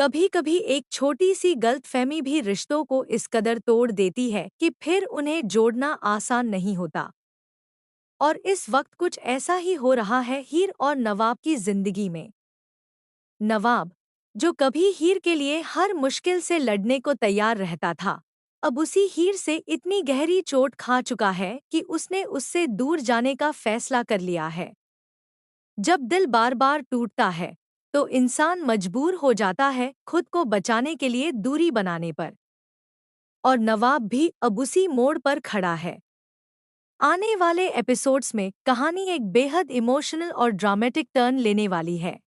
कभी कभी एक छोटी सी गलतफहमी भी रिश्तों को इस कदर तोड़ देती है कि फिर उन्हें जोड़ना आसान नहीं होता। और इस वक्त कुछ ऐसा ही हो रहा है हीर और नवाब की जिंदगी में। नवाब, जो कभी हीर के लिए हर मुश्किल से लड़ने को तैयार रहता था, अब उसी हीर से इतनी गहरी चोट खा चुका है कि उसने उससे दूर जाने का फैसला कर लिया है। जब दिल बार बार टूटता है तो इंसान मजबूर हो जाता है खुद को बचाने के लिए दूरी बनाने पर। और नवाब भी अब उसी मोड़ पर खड़ा है। आने वाले एपिसोड्स में कहानी एक बेहद इमोशनल और ड्रामेटिक टर्न लेने वाली है।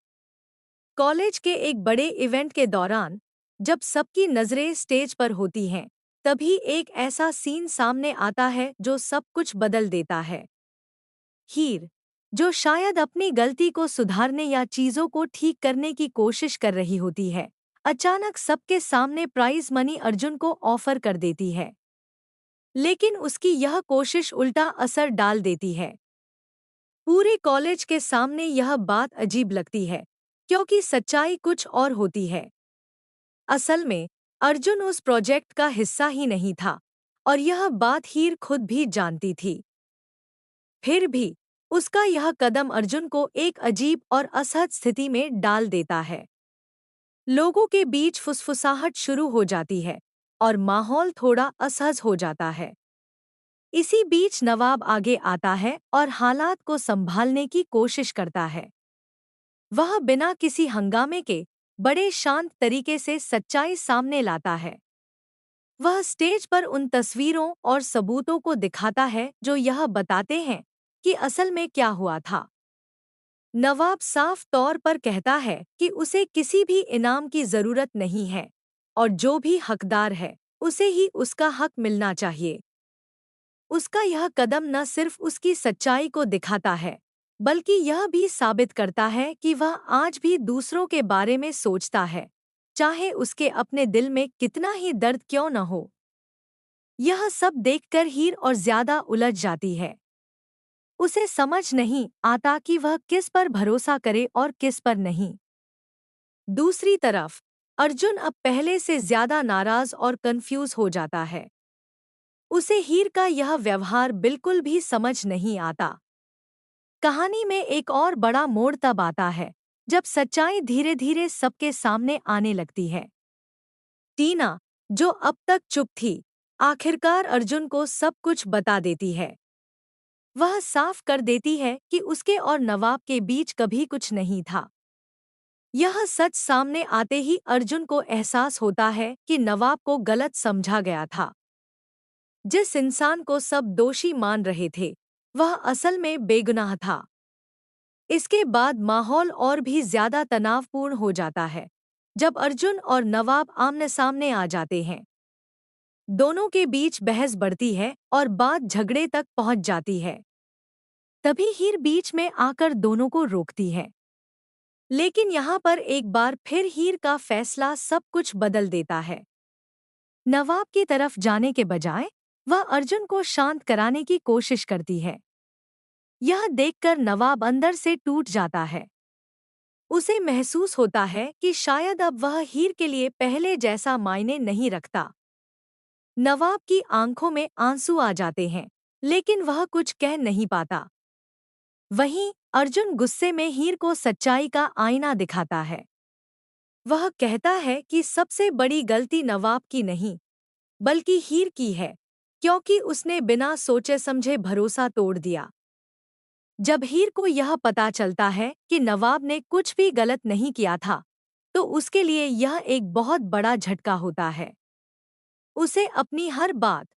कॉलेज के एक बड़े इवेंट के दौरान, जब सबकी नज़रें स्टेज पर होती हैं, तभी एक ऐसा सीन सामने आता है जो सब कुछ बदल देता है। हीर, जो शायद अपनी गलती को सुधारने या चीज़ों को ठीक करने की कोशिश कर रही होती है, अचानक सबके सामने प्राइज मनी अर्जुन को ऑफर कर देती है। लेकिन उसकी यह कोशिश उल्टा असर डाल देती है। पूरे कॉलेज के सामने यह बात अजीब लगती है, क्योंकि सच्चाई कुछ और होती है। असल में अर्जुन उस प्रोजेक्ट का हिस्सा ही नहीं था, और यह बात हीर खुद भी जानती थी। फिर भी उसका यह कदम अर्जुन को एक अजीब और असहज स्थिति में डाल देता है। लोगों के बीच फुसफुसाहट शुरू हो जाती है और माहौल थोड़ा असहज हो जाता है। इसी बीच नवाब आगे आता है और हालात को संभालने की कोशिश करता है। वह बिना किसी हंगामे के बड़े शांत तरीके से सच्चाई सामने लाता है। वह स्टेज पर उन तस्वीरों और सबूतों को दिखाता है जो यह बताते हैं कि असल में क्या हुआ था। नवाब साफ तौर पर कहता है कि उसे किसी भी इनाम की जरूरत नहीं है, और जो भी हकदार है उसे ही उसका हक मिलना चाहिए। उसका यह कदम न सिर्फ उसकी सच्चाई को दिखाता है, बल्कि यह भी साबित करता है कि वह आज भी दूसरों के बारे में सोचता है, चाहे उसके अपने दिल में कितना ही दर्द क्यों न हो। यह सब देखकर हीर और ज्यादा उलझ जाती है। उसे समझ नहीं आता कि वह किस पर भरोसा करे और किस पर नहीं। दूसरी तरफ अर्जुन अब पहले से ज्यादा नाराज और कंफ्यूज हो जाता है। उसे हीर का यह व्यवहार बिल्कुल भी समझ नहीं आता। कहानी में एक और बड़ा मोड़ तब आता है जब सच्चाई धीरे धीरे सबके सामने आने लगती है। टीना, जो अब तक चुप थी, आखिरकार अर्जुन को सब कुछ बता देती है। वह साफ कर देती है कि उसके और नवाब के बीच कभी कुछ नहीं था। यह सच सामने आते ही अर्जुन को एहसास होता है कि नवाब को गलत समझा गया था। जिस इंसान को सब दोषी मान रहे थे, वह असल में बेगुनाह था। इसके बाद माहौल और भी ज्यादा तनावपूर्ण हो जाता है जब अर्जुन और नवाब आमने सामने आ जाते हैं। दोनों के बीच बहस बढ़ती है और बात झगड़े तक पहुंच जाती है। तभी हीर बीच में आकर दोनों को रोकती है। लेकिन यहाँ पर एक बार फिर हीर का फैसला सब कुछ बदल देता है। नवाब की तरफ जाने के बजाय वह अर्जुन को शांत कराने की कोशिश करती है। यह देखकर नवाब अंदर से टूट जाता है। उसे महसूस होता है कि शायद अब वह हीर के लिए पहले जैसा मायने नहीं रखता। नवाब की आंखों में आंसू आ जाते हैं, लेकिन वह कुछ कह नहीं पाता। वहीं अर्जुन गुस्से में हीर को सच्चाई का आईना दिखाता है। वह कहता है कि सबसे बड़ी गलती नवाब की नहीं, बल्कि हीर की है, क्योंकि उसने बिना सोचे समझे भरोसा तोड़ दिया। जब हीर को यह पता चलता है कि नवाब ने कुछ भी गलत नहीं किया था, तो उसके लिए यह एक बहुत बड़ा झटका होता है। उसे अपनी हर बात,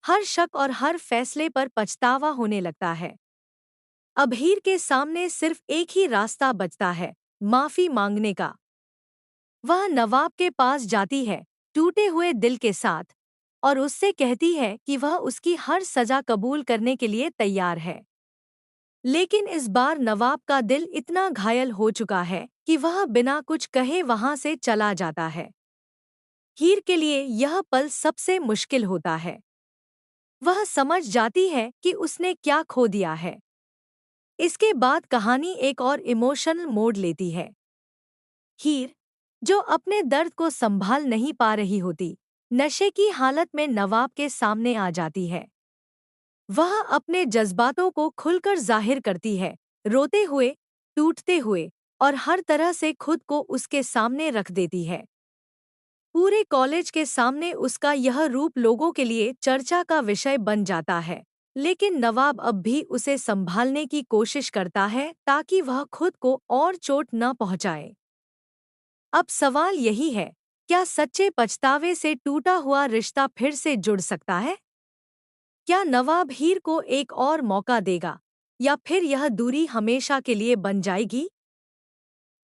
हर शक और हर फैसले पर पछतावा होने लगता है। अब हीर के सामने सिर्फ एक ही रास्ता बचता है, माफी मांगने का। वह नवाब के पास जाती है, टूटे हुए दिल के साथ, और उससे कहती है कि वह उसकी हर सजा कबूल करने के लिए तैयार है। लेकिन इस बार नवाब का दिल इतना घायल हो चुका है कि वह बिना कुछ कहे वहां से चला जाता है। हीर के लिए यह पल सबसे मुश्किल होता है। वह समझ जाती है कि उसने क्या खो दिया है। इसके बाद कहानी एक और इमोशनल मोड़ लेती है। हीर, जो अपने दर्द को संभाल नहीं पा रही होती, नशे की हालत में नवाब के सामने आ जाती है। वह अपने जज्बातों को खुलकर जाहिर करती है, रोते हुए, टूटते हुए और हर तरह से खुद को उसके सामने रख देती है। पूरे कॉलेज के सामने उसका यह रूप लोगों के लिए चर्चा का विषय बन जाता है। लेकिन नवाब अब भी उसे संभालने की कोशिश करता है ताकि वह खुद को और चोट न पहुंचाए। अब सवाल यही है, क्या सच्चे पछतावे से टूटा हुआ रिश्ता फिर से जुड़ सकता है? क्या नवाब हीर को एक और मौका देगा या फिर यह दूरी हमेशा के लिए बन जाएगी?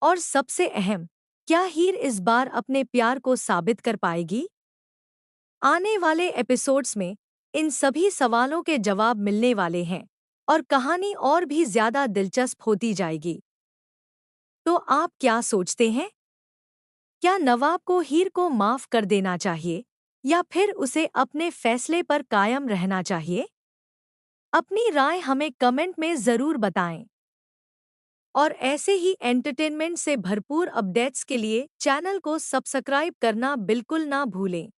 और सबसे अहम, क्या हीर इस बार अपने प्यार को साबित कर पाएगी? आने वाले एपिसोड्स में इन सभी सवालों के जवाब मिलने वाले हैं और कहानी और भी ज्यादा दिलचस्प होती जाएगी। तो आप क्या सोचते हैं? क्या नवाब को हीर को माफ कर देना चाहिए या फिर उसे अपने फैसले पर कायम रहना चाहिए? अपनी राय हमें कमेंट में जरूर बताएं। और ऐसे ही एंटरटेनमेंट से भरपूर अपडेट्स के लिए चैनल को सब्सक्राइब करना बिल्कुल ना भूलें।